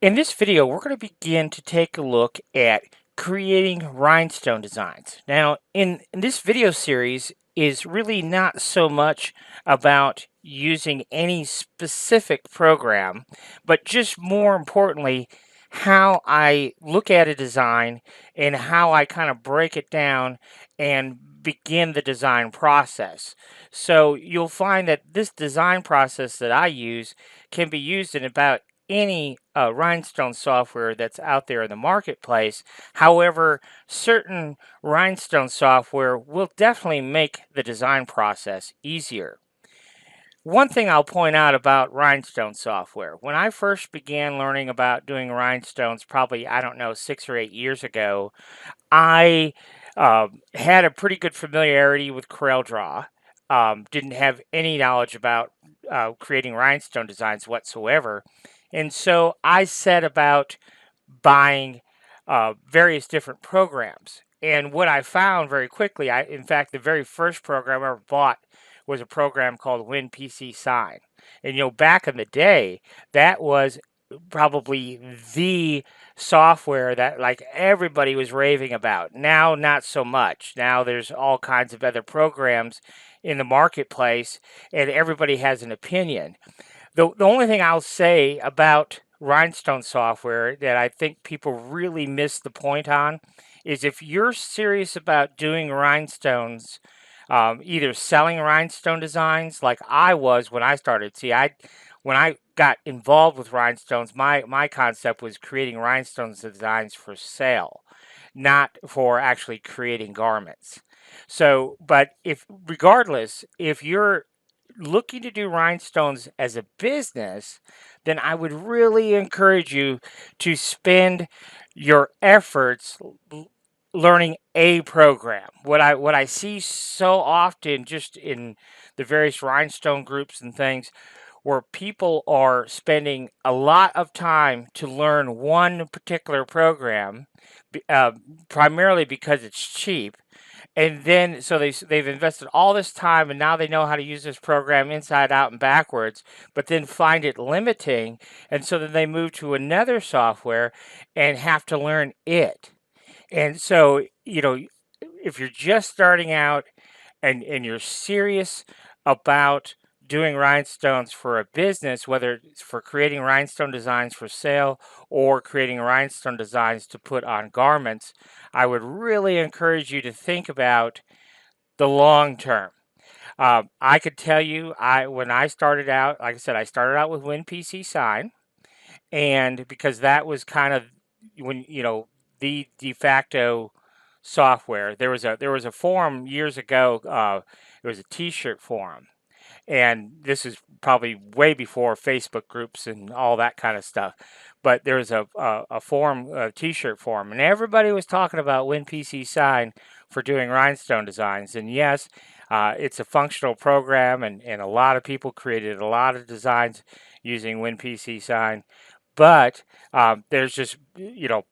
In this video, we're going to begin to take a look at creating rhinestone designs. Now, in this video series is really not so much about using any specific program, but just more importantly, how I look at a design and how I kind of break it down and begin the design process. So you'll find that this design process that I use can be used in about any Rhinestone software that's out there in the marketplace. However, certain Rhinestone software will definitely make the design process easier. One thing I'll point out about Rhinestone software, when I first began learning about doing rhinestones, probably, I don't know, 6 or 8 years ago, I had a pretty good familiarity with CorelDRAW. Didn't have any knowledge about creating rhinestone designs whatsoever. And so I set about buying various different programs. And what I found very quickly, in fact, the very first program I ever bought was a program called WinPC Sign. And back in the day, that was probably the software that like everybody was raving about. Now, not so much. Now there's all kinds of other programs in the marketplace, and everybody has an opinion. The only thing I'll say about Rhinestone software that I think people really miss the point on is if you're serious about doing rhinestones, either selling rhinestone designs like I was when I started. See, when I got involved with rhinestones, my concept was creating rhinestones designs for sale, not for actually creating garments. So, but if regardless, if you're looking to do rhinestones as a business, then I would really encourage you to spend your efforts learning a program. What I see so often just in the various rhinestone groups and things where people are spending a lot of time to learn one particular program, uh, primarily because it's cheap, and then so they've invested all this time and now they know how to use this program inside out and backwards, but then find it limiting, and so then they move to another software and have to learn it. And so if you're just starting out and you're serious about doing rhinestones for a business, whether it's for creating rhinestone designs for sale or creating rhinestone designs to put on garments, I would really encourage you to think about the long term. I could tell you, when I started out, like I said, I started out with WinPC Sign, and because that was kind of when the de facto software. There was a forum years ago. It was a T-shirt forum, and this is probably way before Facebook groups and all that kind of stuff. But there was a forum, a T-shirt forum, and everybody was talking about WinPC Sign for doing rhinestone designs. And yes, it's a functional program, and a lot of people created a lot of designs using WinPC Sign. But there's just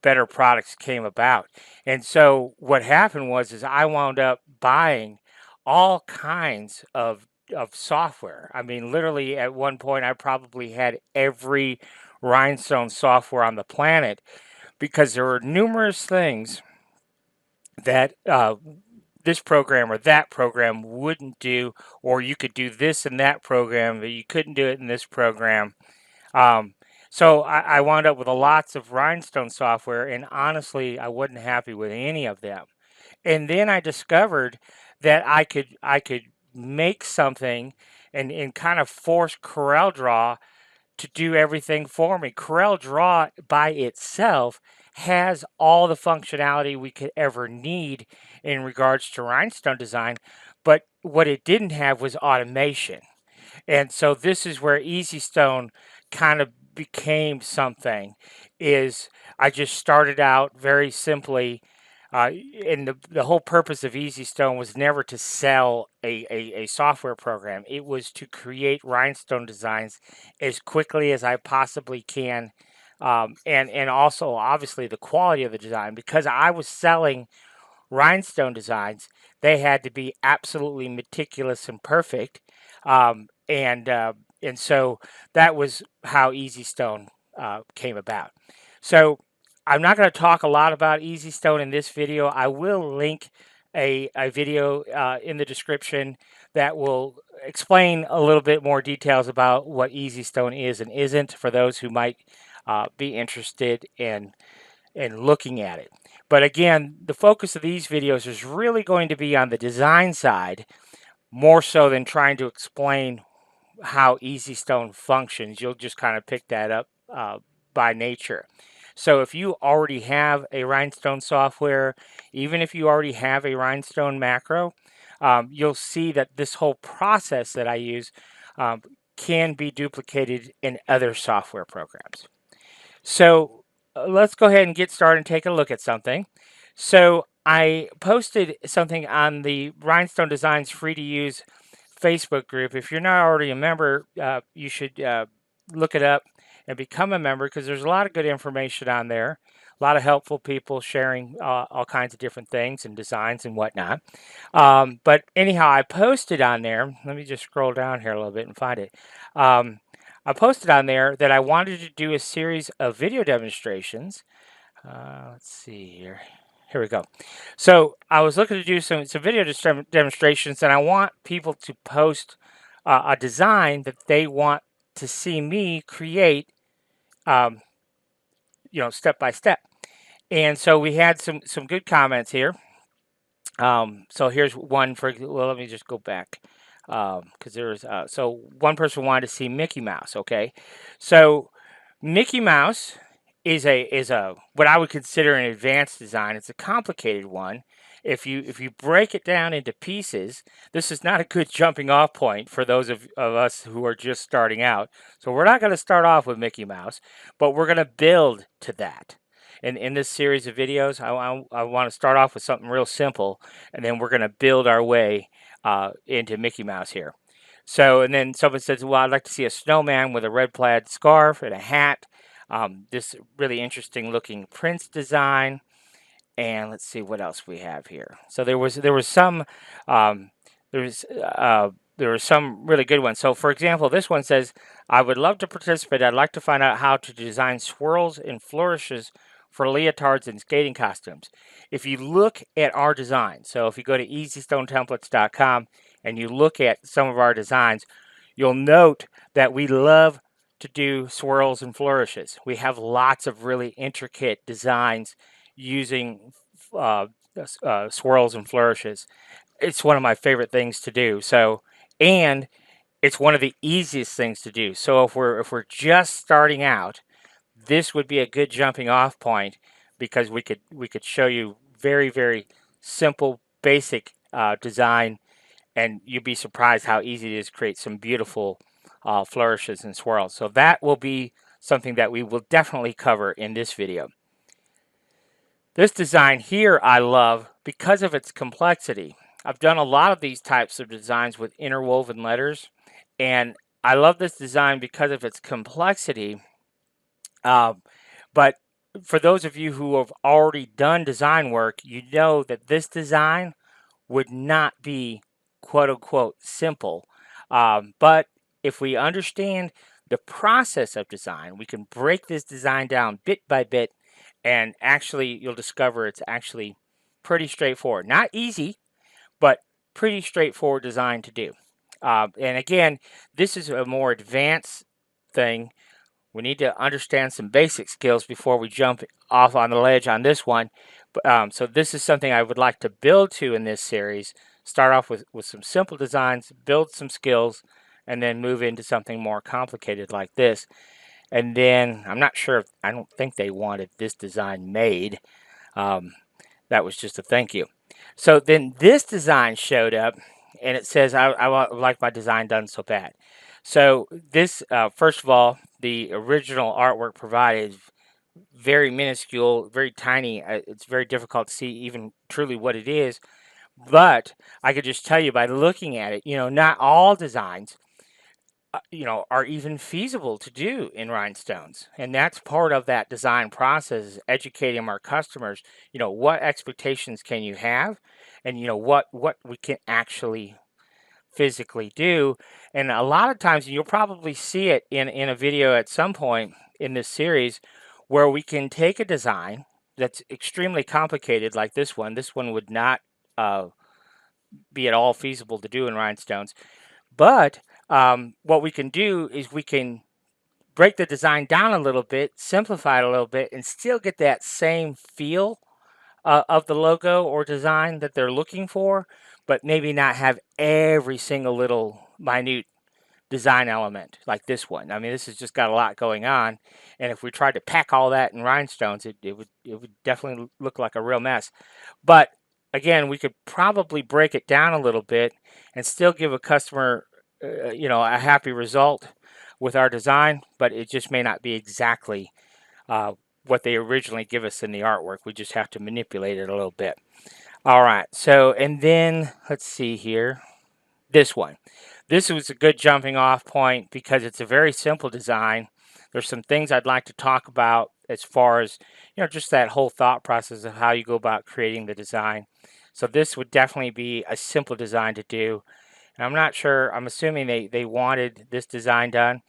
better products came about, and so what happened is I wound up buying all kinds of software. I mean, literally at one point, I probably had every rhinestone software on the planet because there were numerous things that this program or that program wouldn't do, or you could do this in that program, but you couldn't do it in this program. Um, so I wound up with lots of rhinestone software, and honestly, I wasn't happy with any of them. And then I discovered that I could make something and kind of force CorelDRAW to do everything for me. CorelDRAW by itself has all the functionality we could ever need in regards to rhinestone design, but what it didn't have was automation. And so this is where EasyStone kind of became something. Is I just started out very simply, and the whole purpose of EasyStone was never to sell a software program. It was to create rhinestone designs as quickly as I possibly can, and also obviously the quality of the design, because I was selling rhinestone designs. They had to be absolutely meticulous and perfect, and so that was how EasyStone came about. So I'm not going to talk a lot about Easy Stone in this video. I will link a video in the description that will explain a little bit more details about what Easy Stone is and isn't for those who might be interested in looking at it. But again, the focus of these videos is really going to be on the design side more so than trying to explain how Easy Stone functions. You'll just kind of pick that up by nature. So if you already have a Rhinestone software, even if you already have a Rhinestone macro, you'll see that this whole process that I use can be duplicated in other software programs. So let's go ahead and get started and take a look at something. So I posted something on the Rhinestone Designs free to use Facebook group. If you're not already a member, you should look it up and become a member because there's a lot of good information on there. A lot of helpful people sharing all kinds of different things and designs and whatnot. But anyhow, I posted on there. Let me just scroll down here a little bit and find it. I posted on there that I wanted to do a series of video demonstrations. Let's see here. Here we go. So I was looking to do some video demonstrations, and I want people to post a design that they want to see me create, step by step. And so we had some good comments here. So here's one for, well, let me just go back because there's, so one person wanted to see Mickey Mouse. Okay. So Mickey Mouse is a what I would consider an advanced design. It's a complicated one. If you break it down into pieces, this is not a good jumping off point for those of us who are just starting out. So we're not going to start off with Mickey Mouse, but we're going to build to that. And in this series of videos, I want to start off with something real simple, and then we're going to build our way into Mickey Mouse here. So, and then someone says, well, I'd like to see a snowman with a red plaid scarf and a hat. This really interesting looking Prince design. And let's see what else we have here. So there was some there were some really good ones. So for example, this one says, I would love to participate. I'd like to find out how to design swirls and flourishes for leotards and skating costumes. If you look at our design, so if you go to easystonetemplates.com and you look at some of our designs, you'll note that we love to do swirls and flourishes. We have lots of really intricate designs using swirls and flourishes. It's one of my favorite things to do. So, and it's one of the easiest things to do. So if we're just starting out, this would be a good jumping off point because we could show you very simple basic design, and you'd be surprised how easy it is to create some beautiful flourishes and swirls. So that will be something that we will definitely cover in this video. This design here I love because of its complexity. I've done a lot of these types of designs with interwoven letters, and I love this design because of its complexity. But for those of you who have already done design work, you know that this design would not be quote unquote simple. But if we understand the process of design, we can break this design down bit by bit, and actually you'll discover it's actually pretty straightforward. Not easy, but pretty straightforward design to do. And again, this is a more advanced thing. We need to understand some basic skills before we jump off on the ledge on this one. So this is something I would like to build to in this series. Start off with some simple designs, build some skills, and then move into something more complicated like this. And then I'm not sure, I don't think they wanted this design made. That was just a thank you. So then this design showed up, and it says, I like my design done so bad. So this, first of all, the original artwork provided is very minuscule, very tiny. It's very difficult to see even truly what it is. But I could just tell you by looking at it, not all designs, are even feasible to do in rhinestones. And that's part of that design process, is educating our customers, what expectations can you have, and what we can actually physically do. And a lot of times, you'll probably see it in a video at some point in this series, where we can take a design that's extremely complicated like this one. This one would not be at all feasible to do in rhinestones. But what we can do is we can break the design down a little bit, simplify it a little bit, and still get that same feel of the logo or design that they're looking for, but maybe not have every single little minute design element like this one. I mean, this has just got a lot going on, and if we tried to pack all that in rhinestones, it would definitely look like a real mess. But again, we could probably break it down a little bit and still give a customer, a happy result with our design, but it just may not be exactly uh, what they originally give us in the artwork. We just have to manipulate it a little bit. All right, so, and then let's see here. This one. This was a good jumping off point because it's a very simple design. There's some things I'd like to talk about as far as, just that whole thought process of how you go about creating the design. So this would definitely be a simple design to do. And I'm not sure, I'm assuming they wanted this design done.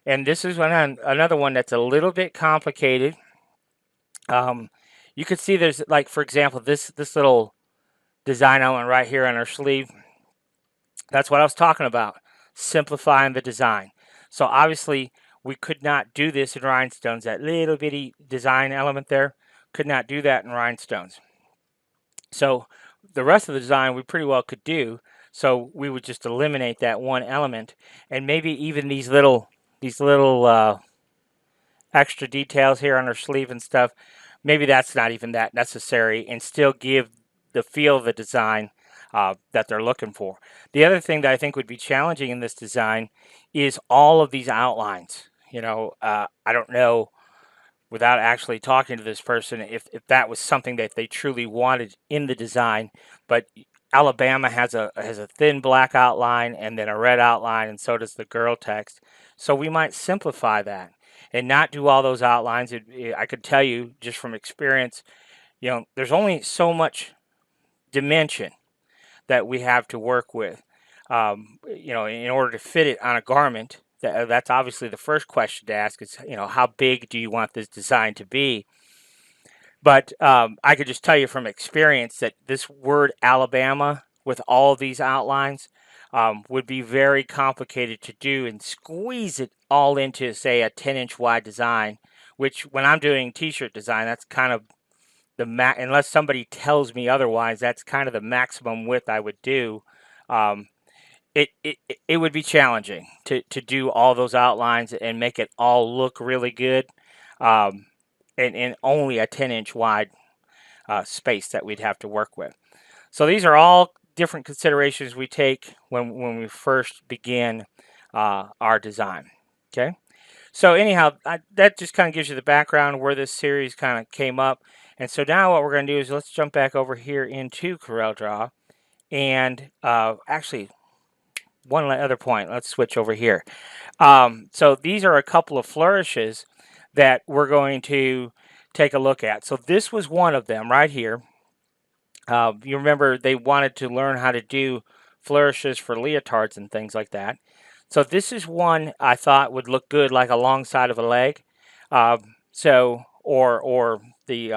And this is another one that's a little bit complicated. You can see there's, like, for example, this little design element right here on our sleeve. That's what I was talking about, simplifying the design. So obviously, we could not do this in rhinestones. That little bitty design element there, could not do that in rhinestones. So the rest of the design we pretty well could do. So we would just eliminate that one element, and maybe even these little extra details here on her sleeve and stuff, maybe that's not even that necessary, and still give the feel of the design that they're looking for. The other thing that I think would be challenging in this design is all of these outlines. I don't know, without actually talking to this person, if that was something that they truly wanted in the design, but Alabama has a thin black outline and then a red outline, and so does the girl text. So we might simplify that and not do all those outlines. I could tell you just from experience, there's only so much dimension that we have to work with. In order to fit it on a garment, that's obviously the first question to ask is, how big do you want this design to be? But I could just tell you from experience that this word Alabama with all of these outlines would be very complicated to do and squeeze it all into, say, a 10-inch wide design, which when I'm doing t-shirt design, that's kind of unless somebody tells me otherwise, that's kind of the maximum width I would do. Um, it would be challenging to do all those outlines and make it all look really good, in only a 10-inch wide space that we'd have to work with. So these are all different considerations we take when we first begin our design. Okay. So anyhow, that just kind of gives you the background where this series kind of came up. And so now what we're going to do is let's jump back over here into CorelDRAW. And actually, one other point. Let's switch over here. So these are a couple of flourishes that we're going to take a look at. So this was one of them right here. You remember they wanted to learn how to do flourishes for leotards and things like that. So this is one I thought would look good like alongside of a leg. Or the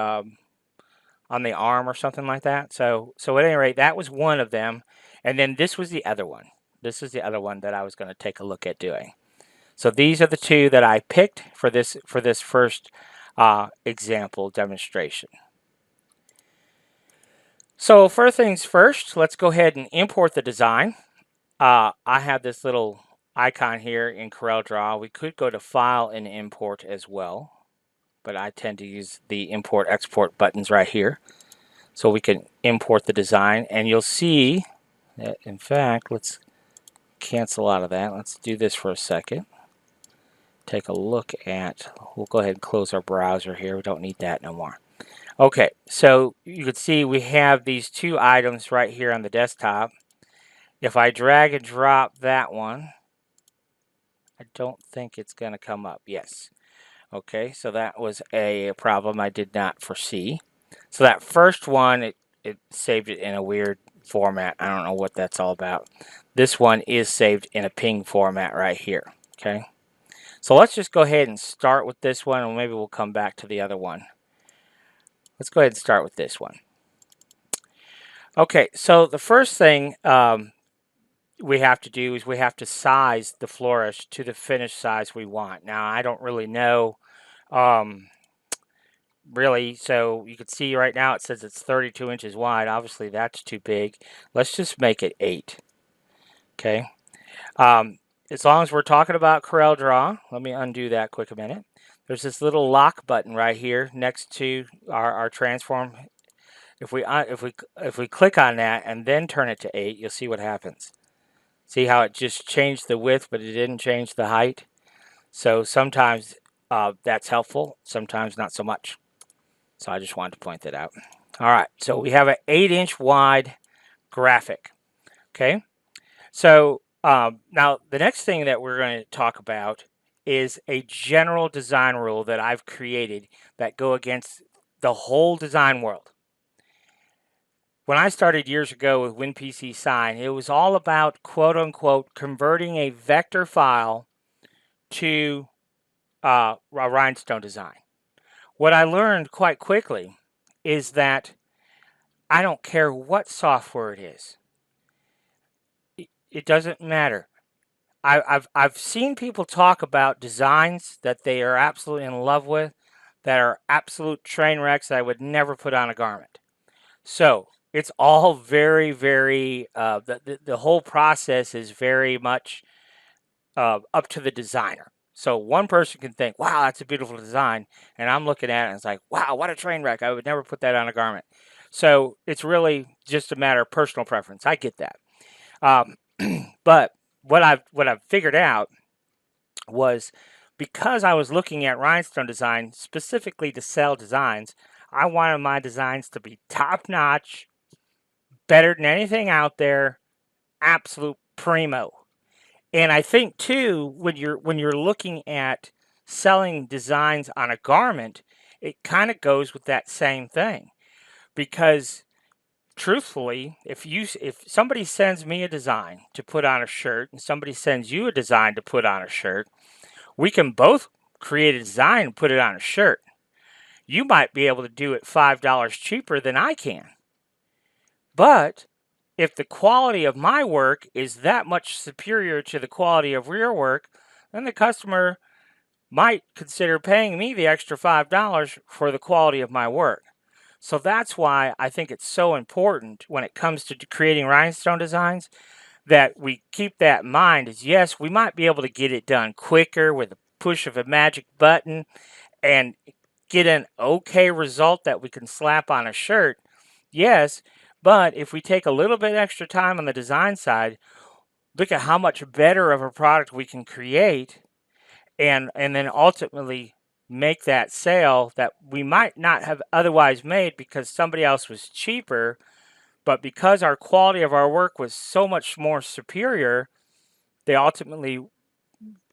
on the arm or something like that. So at any rate, that was one of them. And then this was the other one. This is the other one that I was going to take a look at doing. So these are the two that I picked for this first example demonstration. So first things first, let's go ahead and import the design. I have this little icon here in CorelDRAW. We could go to File and Import as well, but I tend to use the Import Export buttons right here. So we can import the design, and you'll see that, in fact, let's cancel out of that. Let's do this for a second. Take a look at, we'll go ahead and close our browser here. We don't need that no more. Okay, so you can see we have these two items right here on the desktop. If I drag and drop that one, I don't think it's going to come up. Yes. Okay, so that was a problem I did not foresee. So that first one, it saved it in a weird format. I don't know what that's all about. This one is saved in a ping format right here. Okay. So let's just go ahead and start with this one, and maybe we'll come back to the other one. Let's go ahead and start with this one. Okay, so the first thing we have to do is we have to size the Flourish to the finished size we want. Now, I don't really know, really, so you can see right now it says it's 32 inches wide. Obviously, that's too big. Let's just make it 8. Okay. As long as we're talking about Corel Draw, let me undo that quick a minute. There's this little lock button right here next to our transform. If we click on that and then turn it to 8, you'll see what happens. See how it just changed the width, but it didn't change the height? So sometimes that's helpful, sometimes not so much. So I just wanted to point that out. All right, so we have an 8-inch wide graphic. Okay, so now the next thing that we're going to talk about is a general design rule that I've created that go against the whole design world. When I started years ago with WinPC Sign, it was all about quote unquote converting a vector file to a Rhinestone design. What I learned quite quickly is that I don't care what software it is. It doesn't matter. I've seen people talk about designs that they are absolutely in love with, that are absolute train wrecks that I would never put on a garment. So it's all very, very, the whole process is very much up to the designer. So one person can think, wow, that's a beautiful design. And I'm looking at it and it's like, wow, what a train wreck. I would never put that on a garment. So it's really just a matter of personal preference. I get that. But what I've figured out was, because I was looking at Rhinestone design specifically to sell designs, I wanted my designs to be top notch, better than anything out there, absolute primo. And I think too, when you're looking at selling designs on a garment, it kind of goes with that same thing. Because truthfully, if somebody sends me a design to put on a shirt and somebody sends you a design to put on a shirt, we can both create a design and put it on a shirt. You might be able to do it $5 cheaper than I can. But if the quality of my work is that much superior to the quality of your work, then the customer might consider paying me the extra $5 for the quality of my work. So that's why I think it's so important when it comes to creating Rhinestone designs that we keep that in mind. Is yes, we might be able to get it done quicker with a push of a magic button and get an okay result that we can slap on a shirt. Yes, but if we take a little bit extra time on the design side, look at how much better of a product we can create, and then ultimately make that sale that we might not have otherwise made because somebody else was cheaper, but because our quality of our work was so much more superior, they ultimately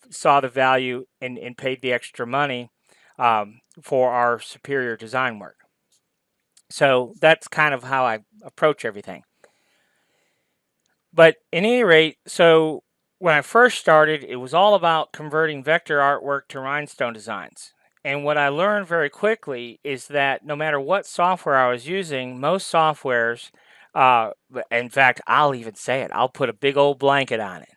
saw the value and paid the extra money for our superior design work. So that's kind of how I approach everything. But at any rate, so when I first started, it was all about converting vector artwork to Rhinestone designs. And what I learned very quickly is that no matter what software I was using, most softwares, in fact, I'll even say it, I'll put a big old blanket on it.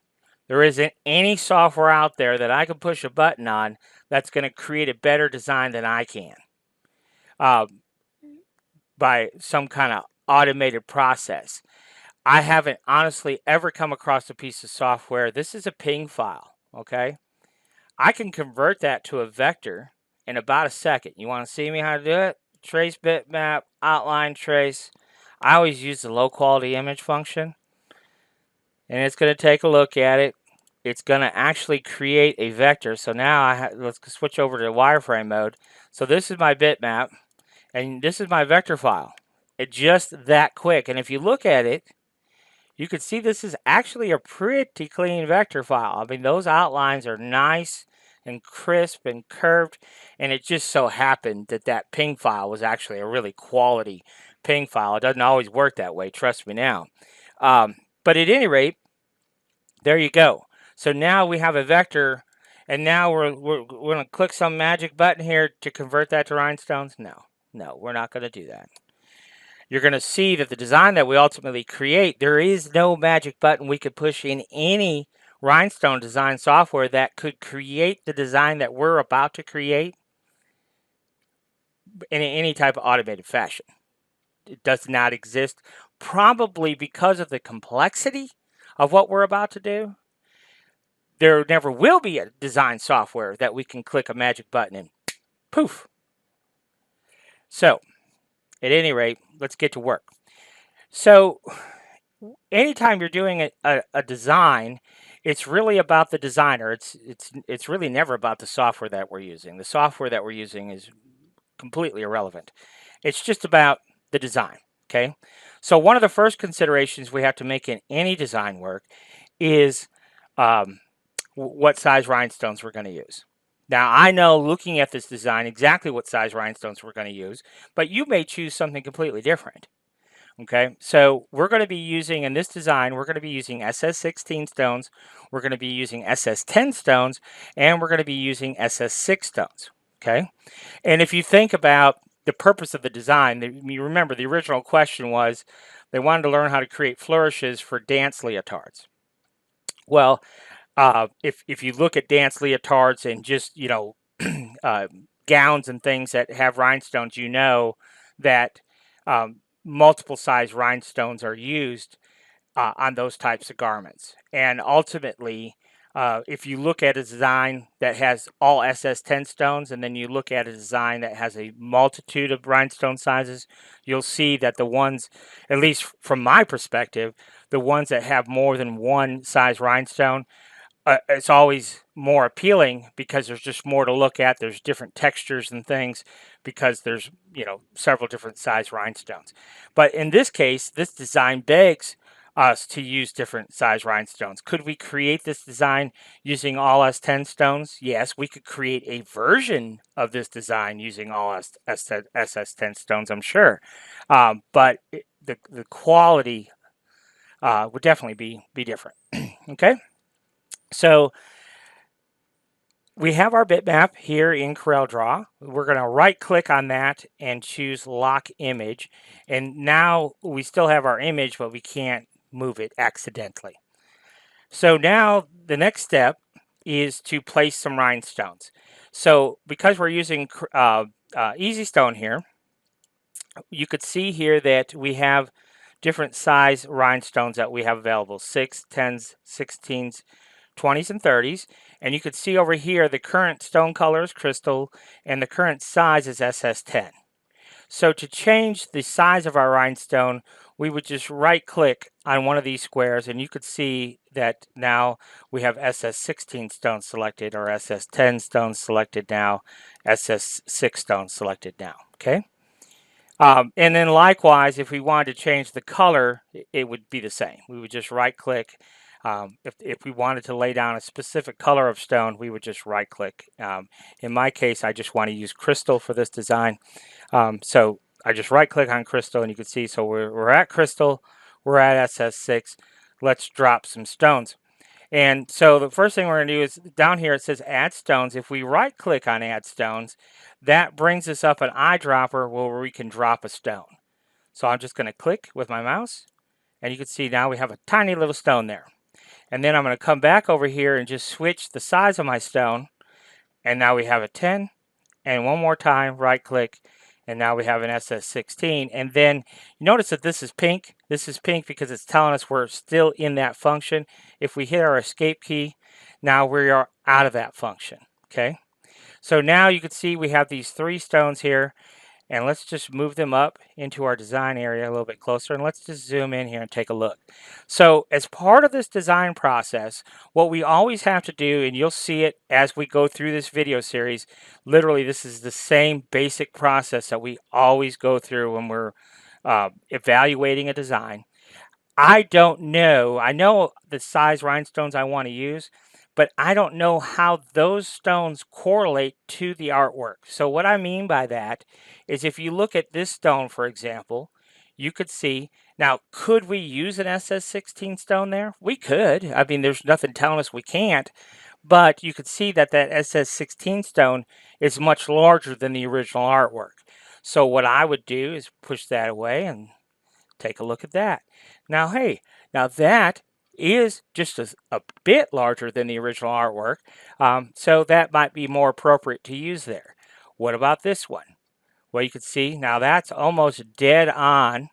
There isn't any software out there that I can push a button on that's going to create a better design than I can by some kind of automated process. I haven't honestly ever come across a piece of software. This is a ping file, okay? I can convert that to a vector in about a second. You want to see me how to do it? Trace bitmap, outline trace. I always use the low quality image function. And it's going to take a look at it. It's going to actually create a vector. So now let's switch over to wireframe mode. So this is my bitmap, and this is my vector file. It's just that quick. And if you look at it, you can see this is actually a pretty clean vector file. I mean, those outlines are nice and crisp and curved, and it just so happened that that ping file was actually a really quality ping file. It doesn't always work that way, trust me now. But at any rate, there you go. So now we have a vector, and now we're going to click some magic button here to convert that to rhinestones. No, we're not going to do that. You're going to see that the design that we ultimately create, there is no magic button we could push in any Rhinestone design software that could create the design that we're about to create in any type of automated fashion. It does not exist, probably because of the complexity of what we're about to do. There never will be a design software that we can click a magic button and poof. So, at any rate, let's get to work. So, anytime you're doing a design, it's really about the designer. It's really never about the software that we're using. The software that we're using is completely irrelevant. It's just about the design, okay? So one of the first considerations we have to make in any design work is what size rhinestones we're going to use. Now, I know looking at this design exactly what size rhinestones we're going to use, but you may choose something completely different. Okay, so we're going to be using, in this design, we're going to be using SS16 stones, we're going to be using SS10 stones, and we're going to be using SS6 stones. Okay, and if you think about the purpose of the design, you remember the original question was they wanted to learn how to create flourishes for dance leotards. Well, if you look at dance leotards and just, gowns and things that have rhinestones, you know that multiple size rhinestones are used on those types of garments. And ultimately, if you look at a design that has all SS10 stones and then you look at a design that has a multitude of rhinestone sizes, you'll see that the ones, at least from my perspective, the ones that have more than one size rhinestone, it's always more appealing because there's just more to look at. There's different textures and things because there's, several different size rhinestones. But in this case, this design begs us to use different size rhinestones. Could we create this design using all S10 stones? Yes, we could create a version of this design using all SS10 stones, I'm sure. But the quality would definitely be different. Okay? So we have our bitmap here in CorelDRAW. We're going to right click on that and choose lock image. And now we still have our image, but we can't move it accidentally. So now the next step is to place some rhinestones. So because we're using Easy Stone here, you could see here that we have different size rhinestones that we have available: 6, 10s, 16s, 20s, and 30s. And you could see over here the current stone color is crystal and the current size is SS10. So to change the size of our rhinestone, we would just right click on one of these squares and you could see that now we have SS16 stone selected, or SS10 stone selected now, SS6 stone selected now. Okay. And then likewise, if we wanted to change the color, it would be the same. We would just right click. If we wanted to lay down a specific color of stone, we would just right click. In my case, I just want to use crystal for this design. So I just right click on crystal and you can see, so we're at crystal, we're at SS6. Let's drop some stones. And so the first thing we're going to do is down here it says add stones. If we right click on add stones, that brings us up an eyedropper where we can drop a stone. So I'm just going to click with my mouse and you can see now we have a tiny little stone there. And then I'm going to come back over here and just switch the size of my stone. And now we have a 10. And one more time, right click. And now we have an SS16. And then you notice that this is pink. This is pink because it's telling us we're still in that function. If we hit our escape key, now we are out of that function. Okay. So now you can see we have these 3 stones here. And let's just move them up into our design area a little bit closer. And let's just zoom in here and take a look. So as part of this design process, what we always have to do, and you'll see it as we go through this video series, literally this is the same basic process that we always go through when we're evaluating a design. I don't know. I know the size rhinestones I want to use, but I don't know how those stones correlate to the artwork. So what I mean by that is if you look at this stone, for example, you could see. Now, could we use an SS16 stone there? We could. I mean, there's nothing telling us we can't. But you could see that that SS16 stone is much larger than the original artwork. So what I would do is push that away and take a look at that. Now, hey, now that is just a bit larger than the original artwork, so that might be more appropriate to use there. What about this one? Well, you can see now that's almost dead on,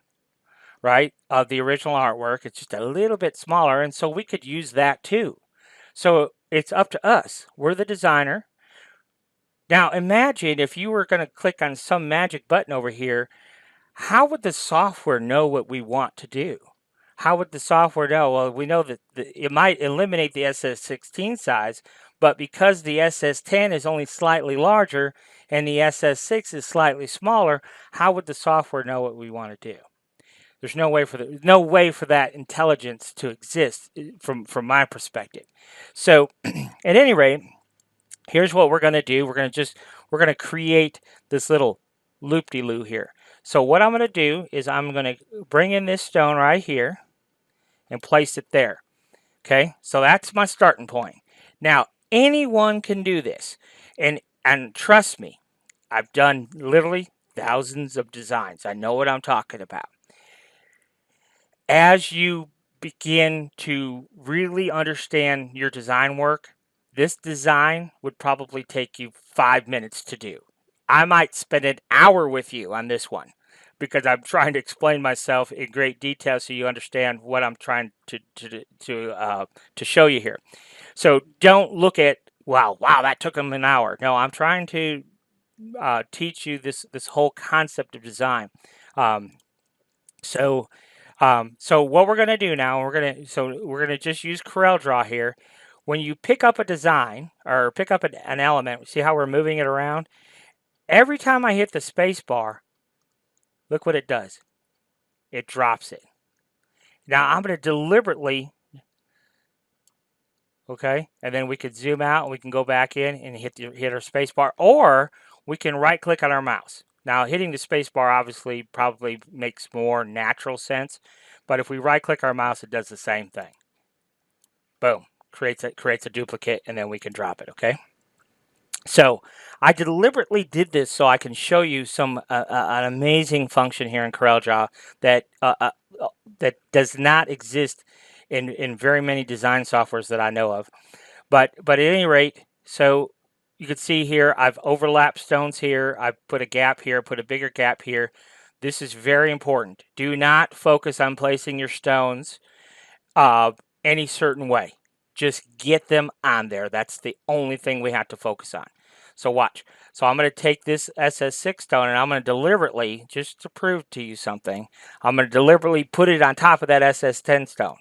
right, of the original artwork. It's just a little bit smaller, and so we could use that too. So it's up to us. We're the designer. Now imagine if you were going to click on some magic button over here, how would the software know what we want to do? How would the software know? Well, we know that it might eliminate the SS16 size, but because the SS10 is only slightly larger and the SS6 is slightly smaller, how would the software know what we want to do? There's no way for that intelligence to exist from my perspective. So, at any rate, here's what we're going to do. We're going to create this little loop-de-loo here. So what I'm going to do is I'm going to bring in this stone right here and place it there. Okay, so that's my starting point. Now, anyone can do this. And trust me, I've done literally thousands of designs. I know what I'm talking about. As you begin to really understand your design work, this design would probably take you 5 minutes to do. I might spend an hour with you on this one because I'm trying to explain myself in great detail so you understand what I'm trying to show you here. So don't look at wow that took them an hour. No, I'm trying to teach you this whole concept of design. So what we're going to do now, we're going to just use CorelDRAW here. When you pick up a design or pick up an element, see how we're moving it around? Every time I hit the space bar, look what it does. It drops it. Now I'm going to deliberately, okay, and then we could zoom out and we can go back in and hit our space bar, or we can right click on our mouse. Now hitting the space bar obviously probably makes more natural sense, but if we right click our mouse, it does the same thing. Boom, creates a duplicate, and then we can drop it, okay? So I deliberately did this so I can show you an amazing function here in CorelDRAW that that does not exist in very many design softwares that I know of. But at any rate, so you can see here I've overlapped stones here. I've put a gap here, put a bigger gap here. This is very important. Do not focus on placing your stones any certain way. Just get them on there. That's the only thing we have to focus on. So watch. So I'm going to take this SS6 stone and I'm going to deliberately, just to prove to you something, I'm going to deliberately put it on top of that SS10 stone.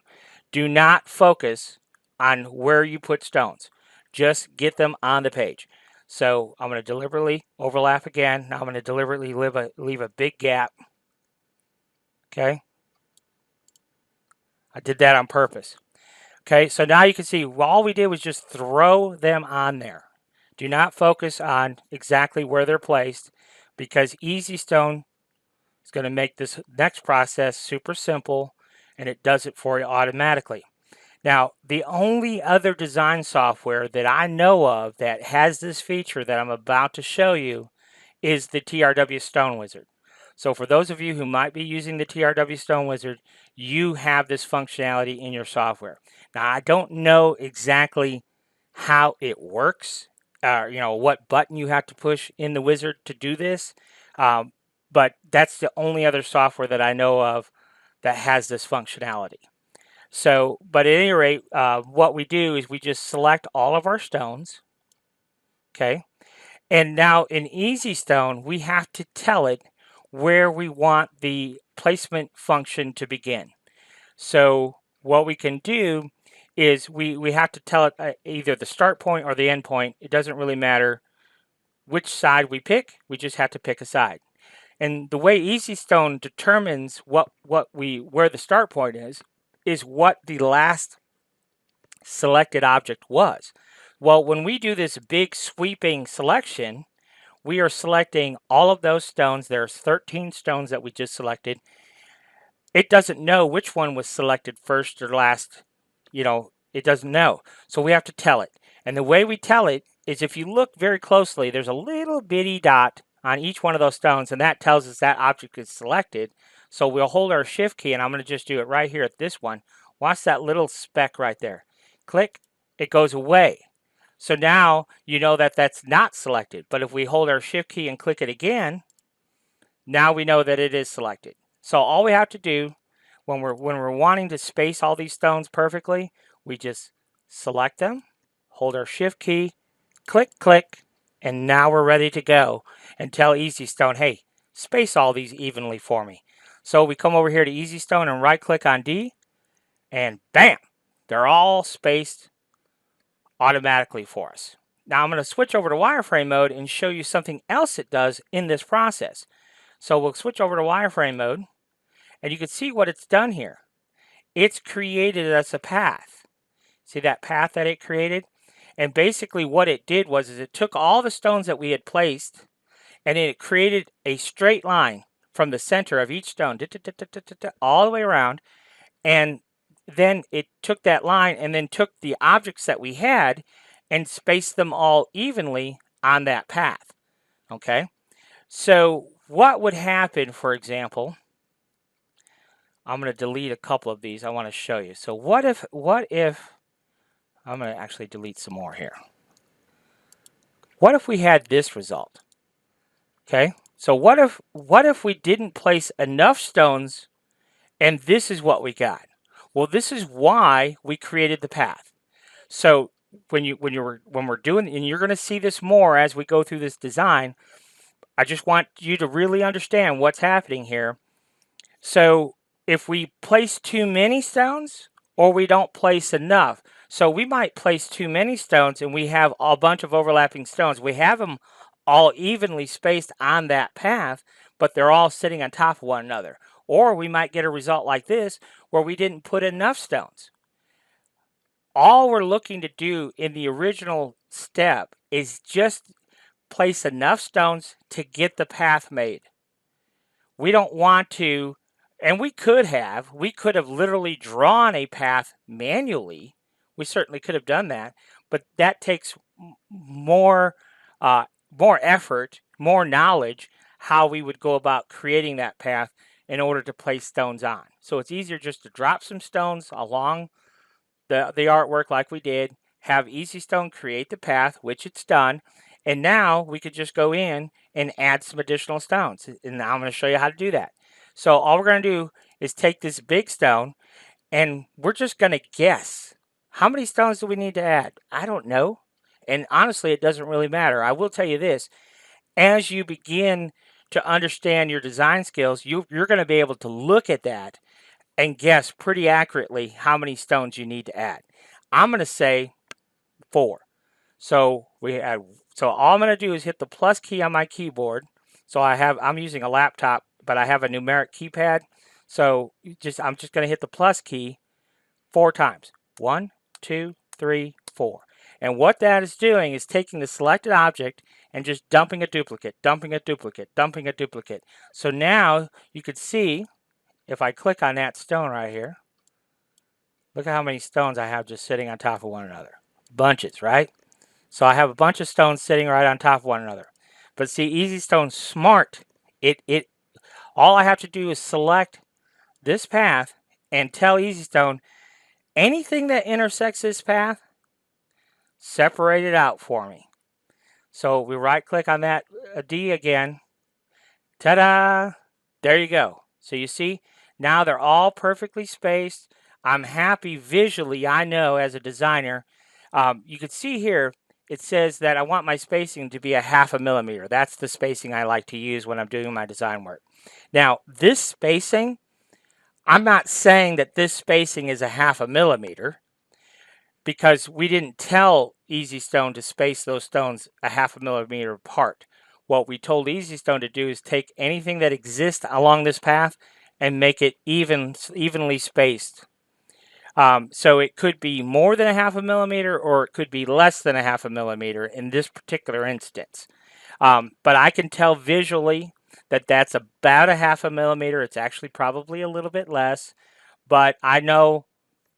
Do not focus on where you put stones. Just get them on the page. So I'm going to deliberately overlap again. Now I'm going to deliberately leave a big gap. Okay. I did that on purpose. Okay, so now you can see all we did was just throw them on there. Do not focus on exactly where they're placed because Easy Stone is going to make this next process super simple and it does it for you automatically. Now, the only other design software that I know of that has this feature that I'm about to show you is the TRW Stone Wizard. So for those of you who might be using the TRW Stone Wizard, you have this functionality in your software. Now, I don't know exactly how it works, what button you have to push in the wizard to do this, but that's the only other software that I know of that has this functionality. So, but at any rate, what we do is we just select all of our stones, okay? And now in Easy Stone, we have to tell it where we want the placement function to begin. So what we can do is we have to tell it either the start point or the end point. It doesn't really matter which side we pick. We just have to pick a side. And the way Easy Stone determines where the start point is what the last selected object was. Well, when we do this big sweeping selection, we are selecting all of those stones. There's 13 stones that we just selected. it doesn't know which one was selected first or last. It doesn't know. So we have to tell it. And the way we tell it is, if you look very closely, there's a little bitty dot on each one of those stones, and that tells us that object is selected. So we'll hold our shift key, and I'm going to just do it right here at this one. Watch that little speck right there. Click, it goes away. So now you know that that's not selected. But if we hold our shift key and click it again, now we know that it is selected. So all we have to do when we're wanting to space all these stones perfectly, we just select them, hold our shift key, click, click, and now we're ready to go and tell EasyStone, hey, space all these evenly for me. So we come over here to EasyStone and right click on D, and bam, they're all spaced automatically for us. Now I'm going to switch over to wireframe mode and show you something else it does in this process. So we'll switch over to wireframe mode, and you can see what it's done here. It's created us a path. See that path that it created? And basically what it did was it took all the stones that we had placed, and it created a straight line from the center of each stone all the way around. And then it took that line and then took the objects that we had and spaced them all evenly on that path. Okay? So what would happen, for example, I'm going to delete a couple of these. I want to show you. So what if I'm going to actually delete some more here. What if we had this result? Okay? So what if we didn't place enough stones, and this is what we got? Well, this is why we created the path. So when we're doing, and you're going to see this more as we go through this design, I just want you to really understand what's happening here. So if we place too many stones, or we don't place enough, so we might place too many stones and we have a bunch of overlapping stones. We have them all evenly spaced on that path, but they're all sitting on top of one another. Or we might get a result like this where we didn't put enough stones. All we're looking to do in the original step is just place enough stones to get the path made. We don't want to, and we could have literally drawn a path manually. We certainly could have done that, but that takes more effort, more knowledge, how we would go about creating that path in order to place stones on. So it's easier just to drop some stones along the artwork like we did, have EasyStone create the path, which it's done, and now we could just go in and add some additional stones. And now I'm going to show you how to do that. So all we're going to do is take this big stone, and we're just going to guess. How many stones do we need to add? I don't know. And honestly, it doesn't really matter. I will tell you this. As you begin to understand your design skills, you're going to be able to look at that and guess pretty accurately how many stones you need to add. I'm going to say 4. So all I'm going to do is hit the plus key on my keyboard. So I'm using a laptop, but I have a numeric keypad. So I'm just going to hit the plus key 4 times. 1, 2, 3, 4. And what that is doing is taking the selected object and just dumping a duplicate, dumping a duplicate, dumping a duplicate. So now you could see, if I click on that stone right here, look at how many stones I have just sitting on top of one another. Bunches, right? So I have a bunch of stones sitting right on top of one another. But see, EasyStone's smart. All I have to do is select this path and tell EasyStone, anything that intersects this path, separate it out for me. So we right click on that D again. Ta-da! There you go. So you see, now they're all perfectly spaced. I'm happy visually, I know, as a designer. You can see here, it says that I want my spacing to be a 1/2 millimeter. That's the spacing I like to use when I'm doing my design work. Now, this spacing, I'm not saying that this spacing is a 1/2 millimeter, because we didn't tell EasyStone to space those stones a 1/2 millimeter apart. What we told EasyStone to do is take anything that exists along this path and make it evenly spaced. So it could be more than a 1/2 millimeter, or it could be less than a 1/2 millimeter in this particular instance. But I can tell visually that that's about a 1/2 millimeter. It's actually probably a little bit less, but I know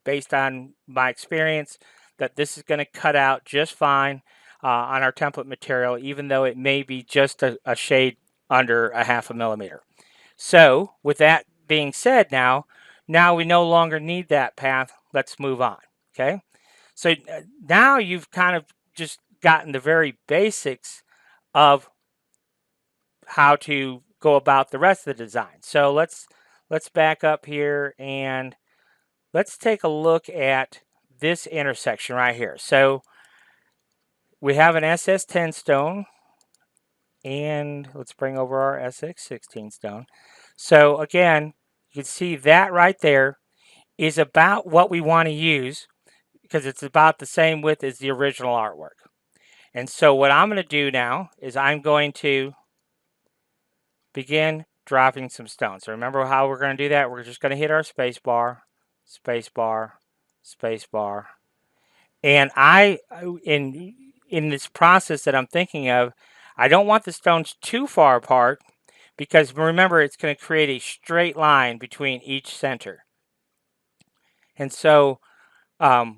based on my experience that this is going to cut out just fine on our template material, even though it may be just a shade under a 1/2 millimeter. So with that being said, now we no longer need that path. Let's move on. Okay. So now you've kind of just gotten the very basics of how to go about the rest of the design. So let's back up here and let's take a look at this intersection right here. So we have an SS10 stone, and let's bring over our SX16 stone. So again, you can see that right there is about what we want to use because it's about the same width as the original artwork. And so what I'm going to do now is I'm going to begin dropping some stones. So remember how we're going to do that? We're just going to hit our space bar, space bar, space bar. And in this process that I'm thinking of, I don't want the stones too far apart because remember it's going to create a straight line between each center. And so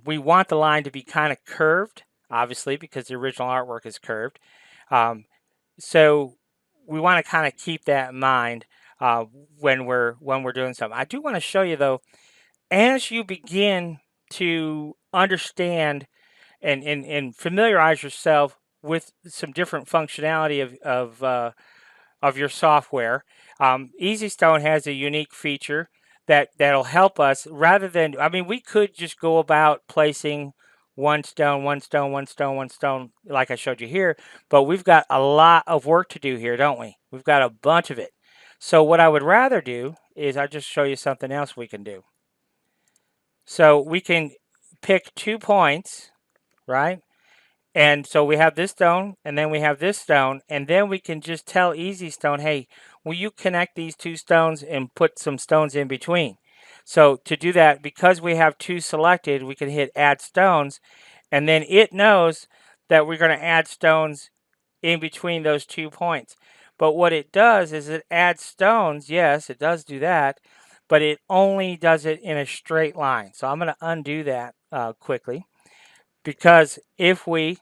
we want the line to be kind of curved, obviously, because the original artwork is curved. So we want to kind of keep that in mind when we're doing something. I do want to show you though, as you begin to understand and familiarize yourself with some different functionality of your software. EasyStone has a unique feature that'll help us rather than, I mean, we could just go about placing one stone, one stone, one stone, one stone, like I showed you here, but we've got a lot of work to do here, don't we? We've got a bunch of it. So what I would rather do is I just show you something else we can do. So we can pick 2 points, right? And so we have this stone, and then we have this stone, and then we can just tell EasyStone, hey, will you connect these 2 stones and put some stones in between? So to do that, because we have 2 selected, we can hit add stones, and then it knows that we're going to add stones in between those 2 points. But what it does is it adds stones. Yes, it does do that, but it only does it in a straight line. So I'm going to undo that quickly, because if we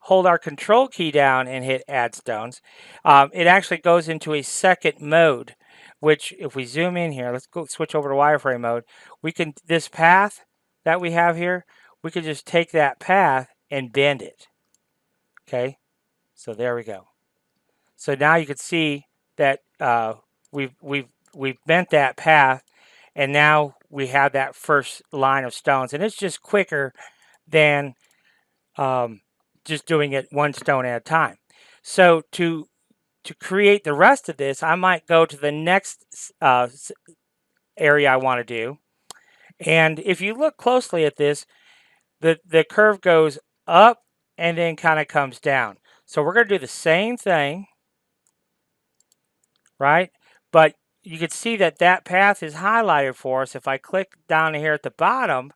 hold our control key down and hit add stones, it actually goes into a second mode, which if we zoom in here, let's go switch over to wireframe mode. We can, this path that we have here, we can just take that path and bend it. Okay, so there we go. So now you can see that we've bent that path, and now we have that first line of stones, and it's just quicker than just doing it one stone at a time. So to create the rest of this, I might go to the next area I want to do. And if you look closely at this, the curve goes up and then kind of comes down. So we're going to do the same thing, right? But you can see that that path is highlighted for us. If I click down here at the bottom,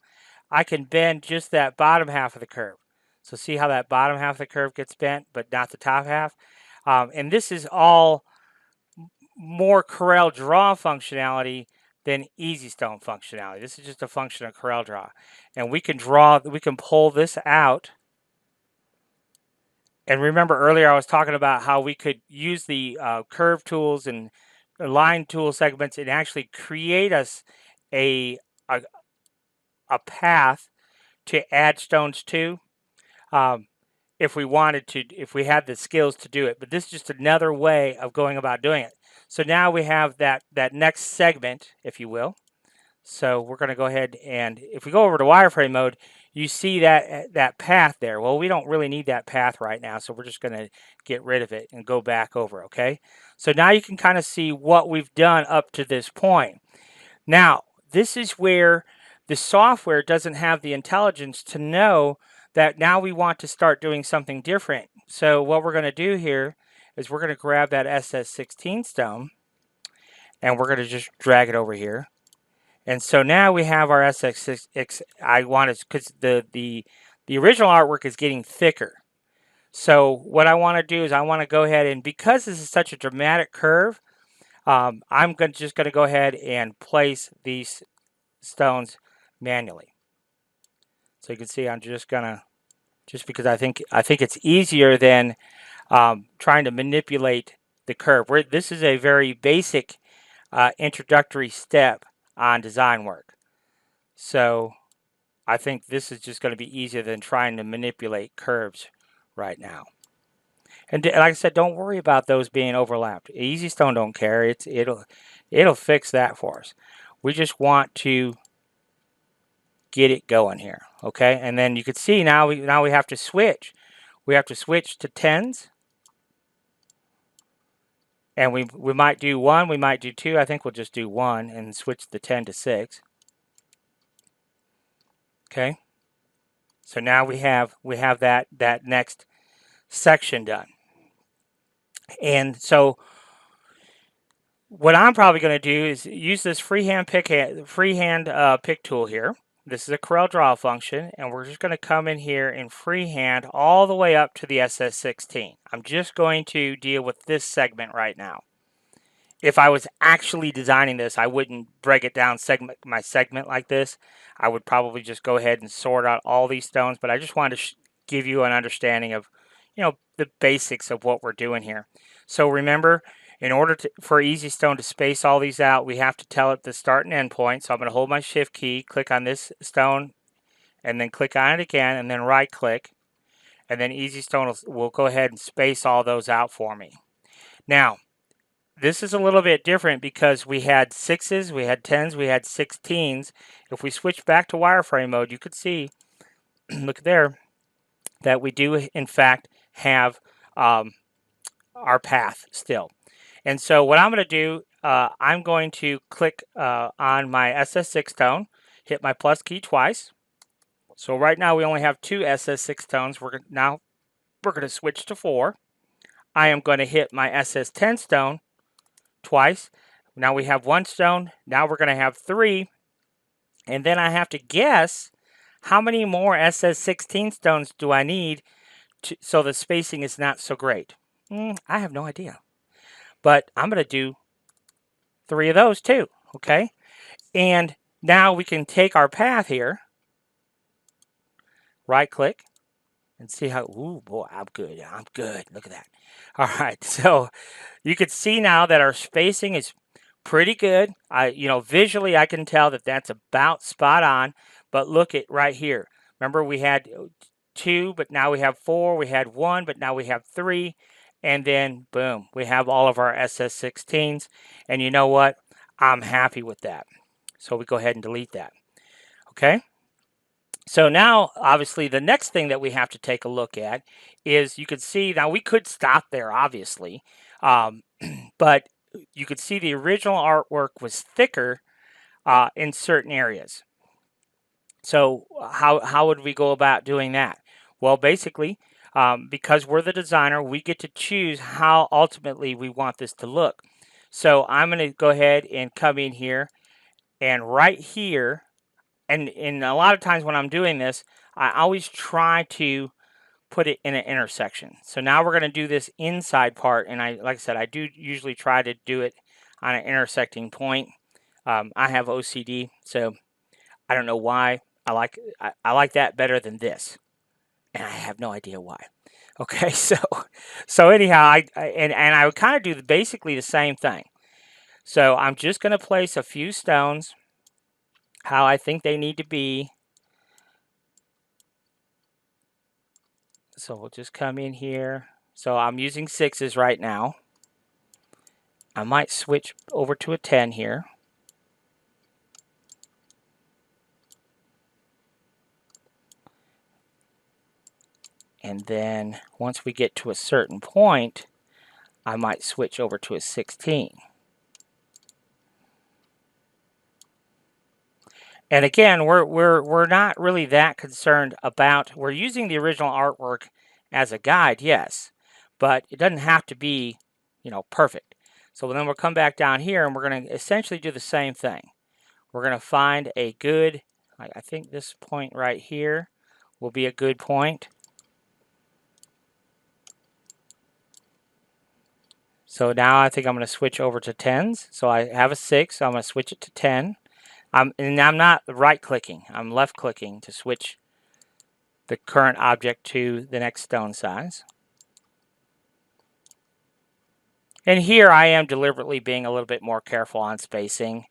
I can bend just that bottom half of the curve. So see how that bottom half of the curve gets bent, but not the top half? And this is all more Corel Draw functionality than EasyStone functionality. This is just a function of Corel Draw. And we can pull this out. And remember earlier I was talking about how we could use the curve tools and line tool segments and actually create us a path to add stones to. If we wanted to, if we had the skills to do it. But this is just another way of going about doing it. So now we have that next segment, if you will. So we're going to go ahead and if we go over to wireframe mode, you see that path there. Well, we don't really need that path right now, so we're just going to get rid of it and go back over, okay? So now you can kind of see what we've done up to this point. Now, this is where the software doesn't have the intelligence to know that now we want to start doing something different. So what we're going to do here is we're going to grab that SS16 stone and we're going to just drag it over here. And so now we have our SX6. I want it because the original artwork is getting thicker. So what I want to do is I want to go ahead and, because this is such a dramatic curve, I'm just going to go ahead and place these stones manually. So you can see I'm just going to, just because I think it's easier than trying to manipulate the curve. This is a very basic introductory step on design work. So I think this is just going to be easier than trying to manipulate curves right now. And like I said, don't worry about those being overlapped. Easy Stone don't care. It'll fix that for us. We just want to get it going here, okay? And then you can see now we have to switch. We have to switch to tens, and we might do 1, we might do 2. I think we'll just do 1 and switch the 10 to 6. Okay. So now we have that next section done. And so what I'm probably going to do is use this freehand pick tool here. This is a Corel Draw function, and we're just going to come in here and freehand all the way up to the SS16. I'm just going to deal with this segment right now. If I was actually designing this, I wouldn't break it down my segment like this. I would probably just go ahead and sort out all these stones, but I just wanted to give you an understanding of, the basics of what we're doing here. So remember, in order for Easy Stone to space all these out, we have to tell it the start and end point. So I'm going to hold my shift key, click on this stone, and then click on it again, and then right click, and then Easy Stone will go ahead and space all those out for me. Now, this is a little bit different because we had 6s, we had 10s, we had 16s. If we switch back to wireframe mode, you could see, look there, that we do in fact have our path still. And so what I'm going to do, I'm going to click on my SS6 tone, hit my plus key twice. So right now we only have 2 SS6 tones. Now we're going to switch to 4. I am going to hit my SS10 stone twice. Now we have 1 stone. Now we're going to have 3. And then I have to guess how many more SS16 stones do I need so the spacing is not so great. I have no idea. But I'm going to do 3 of those too, okay? And now we can take our path here, right click, and see how, ooh, boy, I'm good. Look at that. All right, so you can see now that our spacing is pretty good. Visually I can tell that that's about spot on, but look at right here. Remember we had 2, but now we have 4. We had 1, but now we have 3. And then, boom, we have all of our SS16s. And you know what? I'm happy with that. So we go ahead and delete that. Okay? So now, obviously, the next thing that we have to take a look at is you can see, now we could stop there, obviously, but you could see the original artwork was thicker in certain areas. So how would we go about doing that? Well, basically, because we're the designer, we get to choose how ultimately we want this to look. So I'm going to go ahead and come in here, and right here, and a lot of times when I'm doing this, I always try to put it in an intersection. So now we're going to do this inside part, and like I said, I do usually try to do it on an intersecting point. I have OCD, so I don't know why. I like that better than this, and I have no idea why. Okay, so anyhow, I would kind of do basically the same thing. So I'm just going to place a few stones how I think they need to be. So we'll just come in here. So I'm using 6s right now. I might switch over to a 10 here. And then once we get to a certain point, I might switch over to a 16. And again, we're not really that concerned about, we're using the original artwork as a guide, yes, but it doesn't have to be, perfect. So then we'll come back down here and we're going to essentially do the same thing. We're going to find a good, I think this point right here will be a good point. So now I think I'm going to switch over to 10s. So I have a 6, so I'm going to switch it to 10. And I'm not right clicking, I'm left clicking to switch the current object to the next stone size. And here I am deliberately being a little bit more careful on spacing,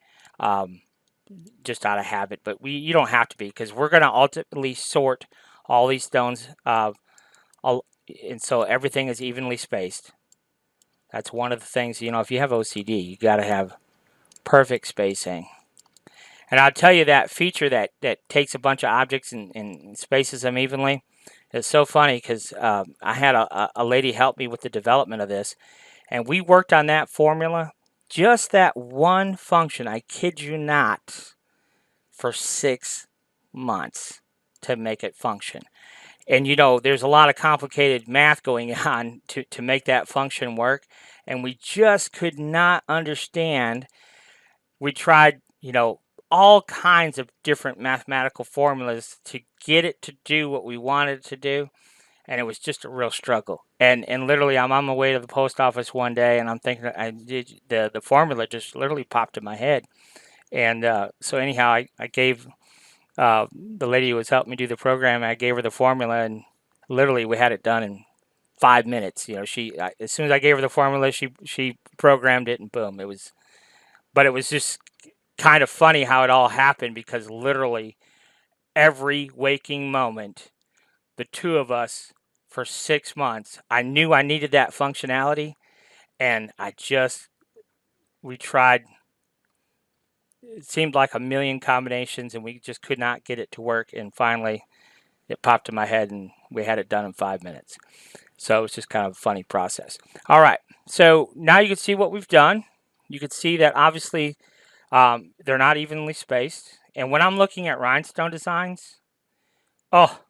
just out of habit, but you don't have to be, because we're going to ultimately sort all these stones, and so everything is evenly spaced. That's one of the things, if you have OCD, you got to have perfect spacing. And I'll tell you, that feature that takes a bunch of objects and spaces them evenly, it's so funny, because I had a lady help me with the development of this, and we worked on that formula, just that one function, I kid you not, for 6 months to make it function. And there's a lot of complicated math going on to make that function work, and we just could not understand. We tried, all kinds of different mathematical formulas to get it to do what we wanted it to do, and it was just a real struggle. And literally, I'm on my way to the post office one day, and I'm thinking, the formula just literally popped in my head. And so anyhow, I gave the lady who was helping me do the program, I gave her the formula, and literally we had it done in 5 minutes. As soon as I gave her the formula, she programmed it, and boom, it was. But it was just kind of funny how it all happened, because literally every waking moment, the two of us for 6 months, I knew I needed that functionality, and we tried. It seemed like a million combinations, and we just could not get it to work. And finally, it popped in my head, and we had it done in 5 minutes. So it's just kind of a funny process. All right, so now you can see what we've done. You can see that obviously they're not evenly spaced. And when I'm looking at rhinestone designs, oh,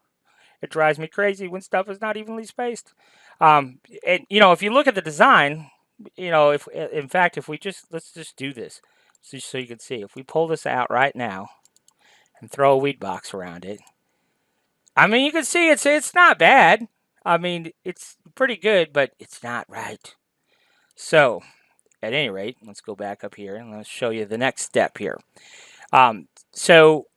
it drives me crazy when stuff is not evenly spaced. And if you look at the design, if in fact, if let's just do this, so you can see. If we pull this out right now and throw a weed box around it, I mean, you can see it's not bad. I mean, it's pretty good, but it's not right. So, at any rate, let's go back up here and let's show you the next step here. So,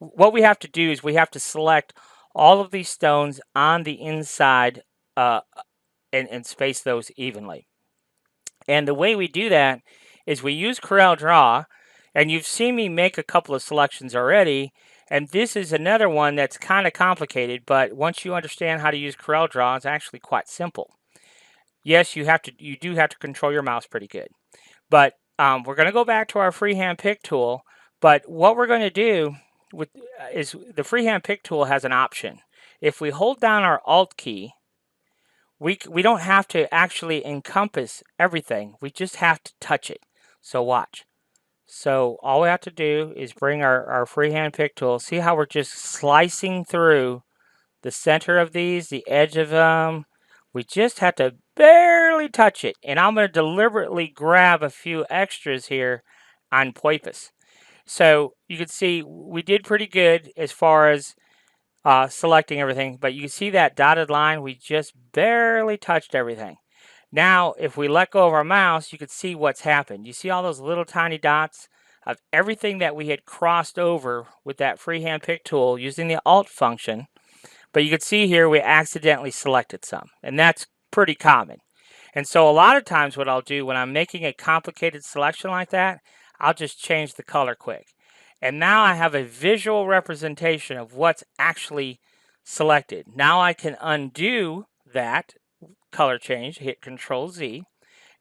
what we have to do is we have to select all of these stones on the inside and space those evenly. And the way we do that is we use Corel Draw, and you've seen me make a couple of selections already. And this is another one that's kind of complicated, but once you understand how to use Corel Draw, it's actually quite simple. Yes, you do have to control your mouse pretty good. But we're going to go back to our freehand pick tool. But what we're going to do is the freehand pick tool has an option. If we hold down our Alt key, we don't have to actually encompass everything. We just have to touch it. So watch. So all we have to do is bring our freehand pick tool. See how we're just slicing through the center of these, the edge of them. We just have to barely touch it. And I'm going to deliberately grab a few extras here on purpose. So you can see we did pretty good as far as selecting everything. But you can see that dotted line, we just barely touched everything. Now, if we let go of our mouse, you can see what's happened. You see all those little tiny dots of everything that we had crossed over with that freehand pick tool using the Alt function. But you can see here we accidentally selected some, and that's pretty common. And so a lot of times what I'll do when I'm making a complicated selection like that, I'll just change the color quick. And now I have a visual representation of what's actually selected. Now I can undo that color change, hit Control Z,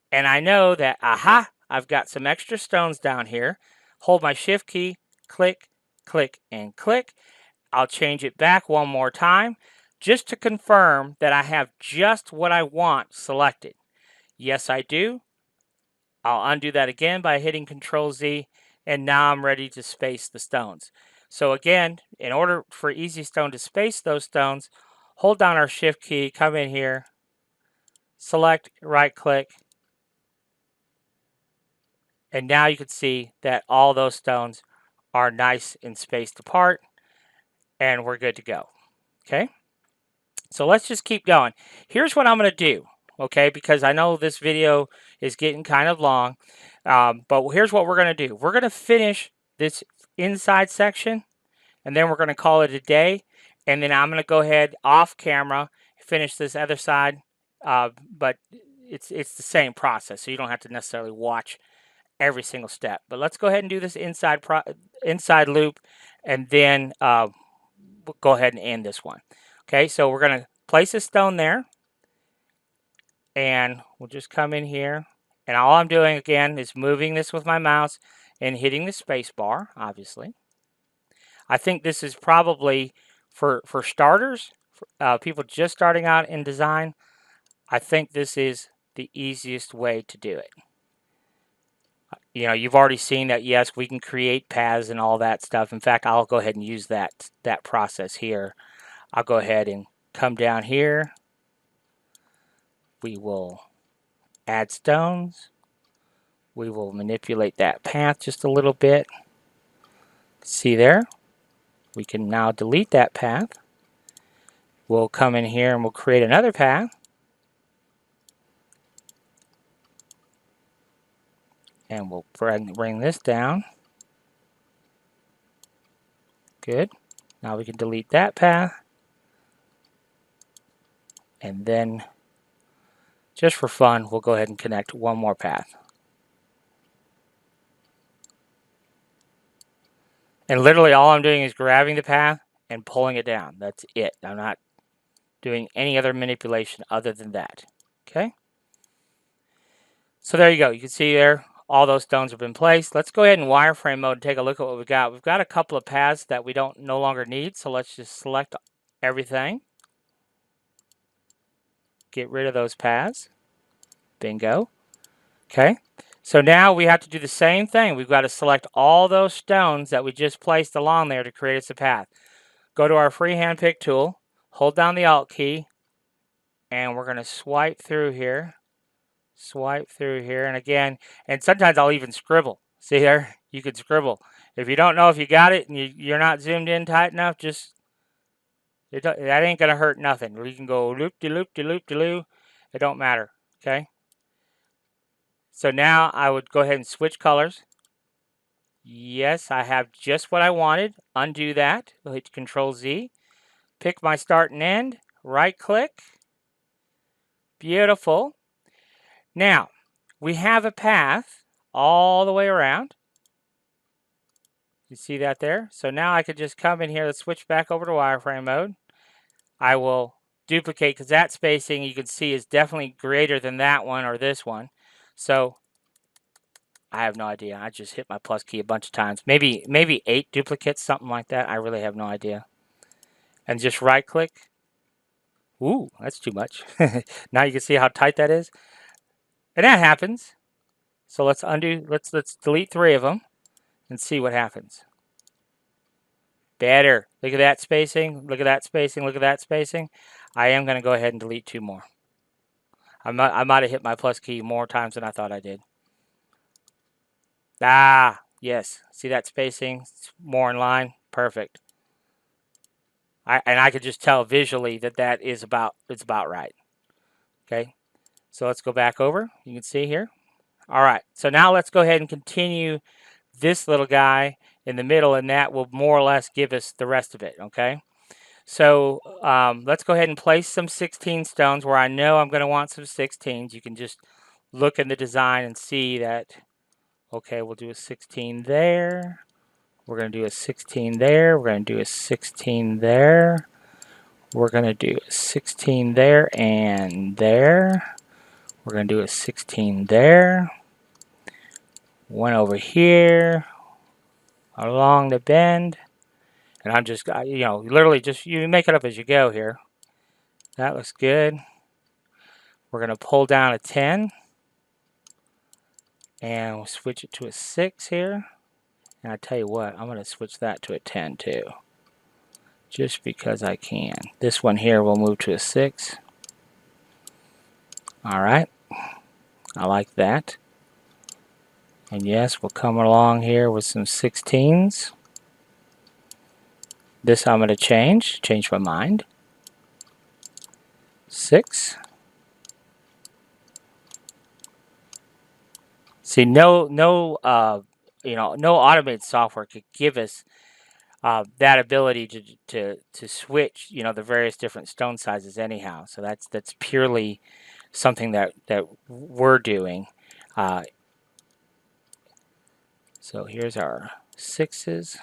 and I know that, aha, I've got some extra stones down here. Hold my Shift key, click, click, and click. I'll change it back one more time just to confirm that I have just what I want selected. Yes, I do. I'll undo that again by hitting Control Z, and now I'm ready to space the stones. So again, in order for Easy Stone to space those stones, hold down our Shift key, come in here, select, right click, and now you can see that all those stones are nice and spaced apart, and we're good to go. Okay, so let's just keep going. Here's what I'm going to do. okay, because I know this video is getting kind of long. But here's what we're going to do. We're going to finish this inside section, and then we're going to call it a day. And then I'm going to go ahead off camera, finish this other side. But it's the same process, so you don't have to necessarily watch every single step. But let's go ahead and do this inside loop, and then we'll go ahead and end this one. Okay, so we're going to place a stone there, and we'll just come in here. And all I'm doing again is moving this with my mouse and hitting the space bar, obviously. I think this is probably for starters, people just starting out in design. I think this is the easiest way to do it. You know, you've already seen that, yes, we can create paths and all that stuff. In fact, I'll go ahead and use that process here. I'll go ahead and come down here. We will add stones. We will manipulate that path just a little bit. See there? We can now delete that path. We'll come in here and we'll create another path. And we'll bring this down. Good. Now we can delete that path. And then, just for fun, we'll go ahead and connect one more path. And literally all I'm doing is grabbing the path and pulling it down. That's it. I'm not doing any other manipulation other than that. Okay? So there you go. You can see there, all those stones have been placed. Let's go ahead in wireframe mode and take a look at what we've got. We've got a couple of paths that we no longer need, so let's just select everything. Get rid of those paths. Bingo. Okay. So now we have to do the same thing. We've got to select all those stones that we just placed along there to create us a path. Go to our freehand pick tool, hold down the Alt key, and we're going to swipe through here. Swipe through here, and again, and sometimes I'll even scribble. See there? You could scribble. If you don't know if you got it and you're not zoomed in tight enough, just that ain't going to hurt nothing. You can go loop-de-loop-de-loop-de-loo. It don't matter. Okay? So now I would go ahead and switch colors. Yes, I have just what I wanted. Undo that. We'll hit Control Z. Pick my start and end. Right click. Beautiful. Now, we have a path all the way around. You see that there? So now I could just come in here. Let's switch back over to wireframe mode. I will duplicate, because that spacing you can see is definitely greater than that one or this one. So I have no idea. I just hit my plus key a bunch of times. Maybe 8 duplicates, something like that. I really have no idea. And just right click. Ooh, that's too much. Now you can see how tight that is. And that happens. So let's undo, let's delete 3 of them and see what happens. Better. Look at that spacing. Look at that spacing. Look at that spacing. I am going to go ahead and delete 2 more. I might have hit my plus key more times than I thought I did. Ah, yes. See that spacing? It's more in line. Perfect. And I could just tell visually that it's about right. Okay. So let's go back over. You can see here. All right. So now let's go ahead and continue this little guy in the middle, and that will more or less give us the rest of it. Okay. So let's go ahead and place some 16 stones where I know I'm going to want some 16s. You can just look in the design and see that, okay, we'll do a 16 there. We're going to do a 16 there. We're going to do a 16 there. We're going to do a 16 there and there. We're going to do a 16 there. One over here along the bend. And I'm just, literally just, you make it up as you go here. That looks good. We're going to pull down a 10. And we'll switch it to a 6 here. And I tell you what, I'm going to switch that to a 10 too. Just because I can. This one here will move to a 6. Alright. I like that. And yes, we'll come along here with some 16s. This I'm going to change my mind. 6. See, no automated software could give us that ability to switch, the various different stone sizes anyhow. So that's purely something that we're doing. So here's our 6s.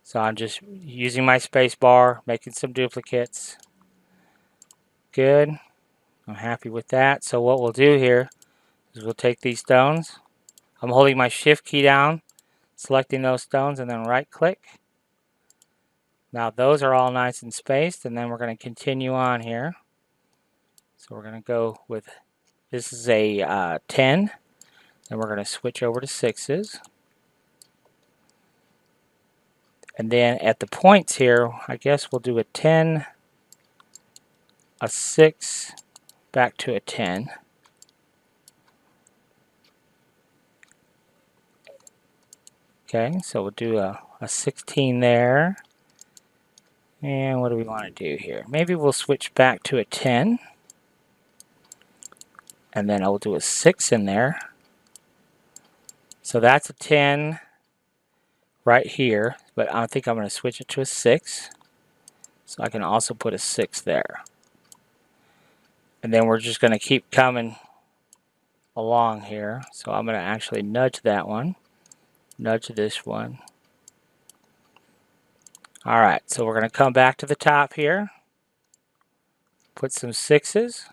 So I'm just using my space bar, making some duplicates. Good. I'm happy with that. So what we'll do here is we'll take these stones. I'm holding my shift key down, selecting those stones, and then right click. Now those are all nice and spaced, and then we're going to continue on here. So we're going to go with, this is a 10, and we're going to switch over to 6s. And then at the points here, I guess we'll do a 10, a 6, back to a 10. Okay, so we'll do a 16 there. And what do we want to do here? Maybe we'll switch back to a 10. And then I'll do a 6 in there. So that's a 10 right here, but I think I'm going to switch it to a 6. So I can also put a 6 there. And then we're just going to keep coming along here. So I'm going to actually nudge that one, nudge this one. All right, so we're going to come back to the top here, put some 6s.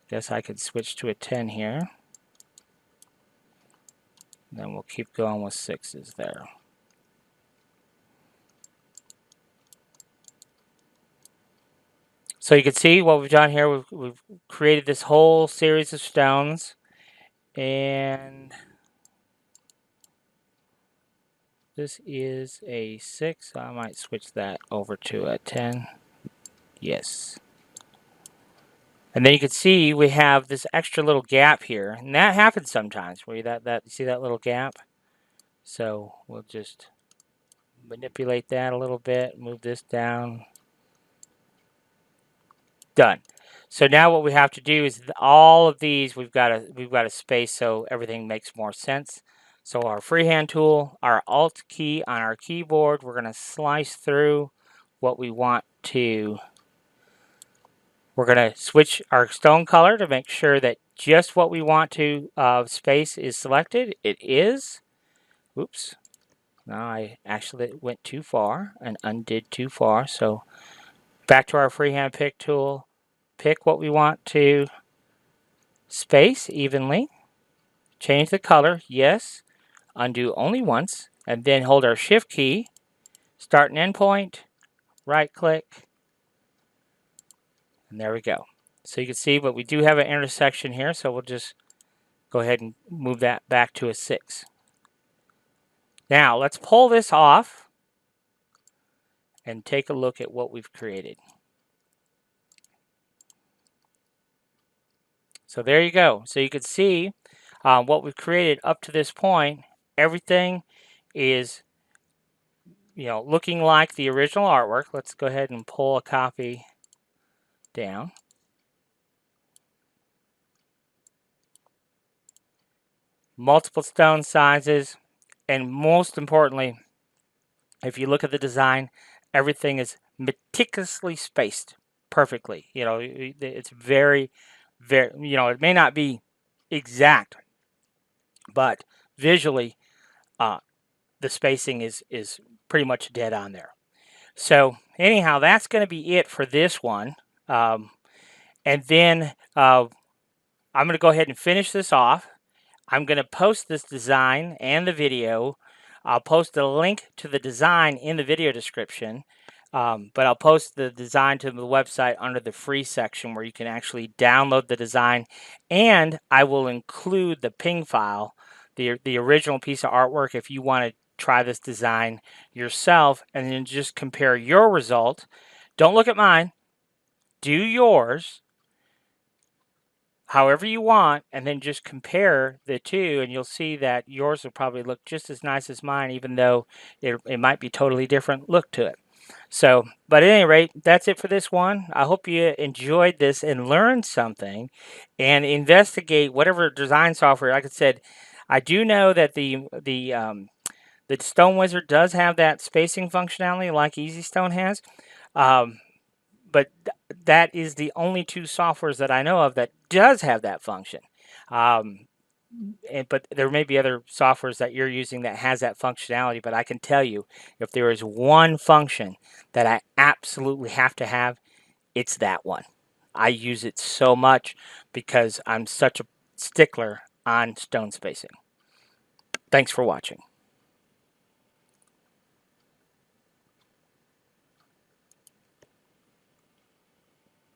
Guess I could switch to a 10 here. And then we'll keep going with 6s there. So you can see what we've done here. We've created this whole series of stones, and this is a 6. So I might switch that over to a 10. Yes. And then you can see we have this extra little gap here, and that happens sometimes. Where you see that little gap. So we'll just manipulate that a little bit, move this down. Done. So now what we have to do is all of these we've got to space so everything makes more sense. So our freehand tool, our Alt key on our keyboard, we're going to slice through what we want to. We're going to switch our stone color to make sure that just what we want to space is selected. It is. Oops. Now I actually went too far and undid too far. So back to our freehand pick tool. Pick what we want to space evenly. Change the color, yes. Undo only once. And then hold our shift key. Start and end point. Right click. And there we go. So you can see, but we do have an intersection here. So we'll just go ahead and move that back to a 6. Now let's pull this off and take a look at what we've created. So there you go. So you can see what we've created up to this point. Everything is, looking like the original artwork. Let's go ahead and pull a copy down. Multiple stone sizes, and most importantly, if you look at the design, everything is meticulously spaced perfectly. It's very, very, it may not be exact, but visually, the spacing is pretty much dead on there. So anyhow, that's going to be it for this one. And then I'm going to go ahead and finish this off. I'm going to post this design and the video. I'll post a link to the design in the video description, but I'll post the design to the website under the free section where you can actually download the design, and I will include the ping file, the original piece of artwork, if you want to try this design yourself and then just compare your result. Don't look at mine. Do yours however you want, and then just compare the two, and you'll see that yours will probably look just as nice as mine, even though it might be totally different look to it. So, but at any rate, that's it for this one. I hope you enjoyed this and learned something, and investigate whatever design software. Like I said, I do know that the Stone Wizard does have that spacing functionality like Easy Stone has, um, but that is the only two softwares that I know of that does have that function. Um, but there may be other softwares that you're using that has that functionality. But I can tell you, if there is one function that I absolutely have to have, it's that one. I use it so much because I'm such a stickler on stone spacing. Thanks for watching.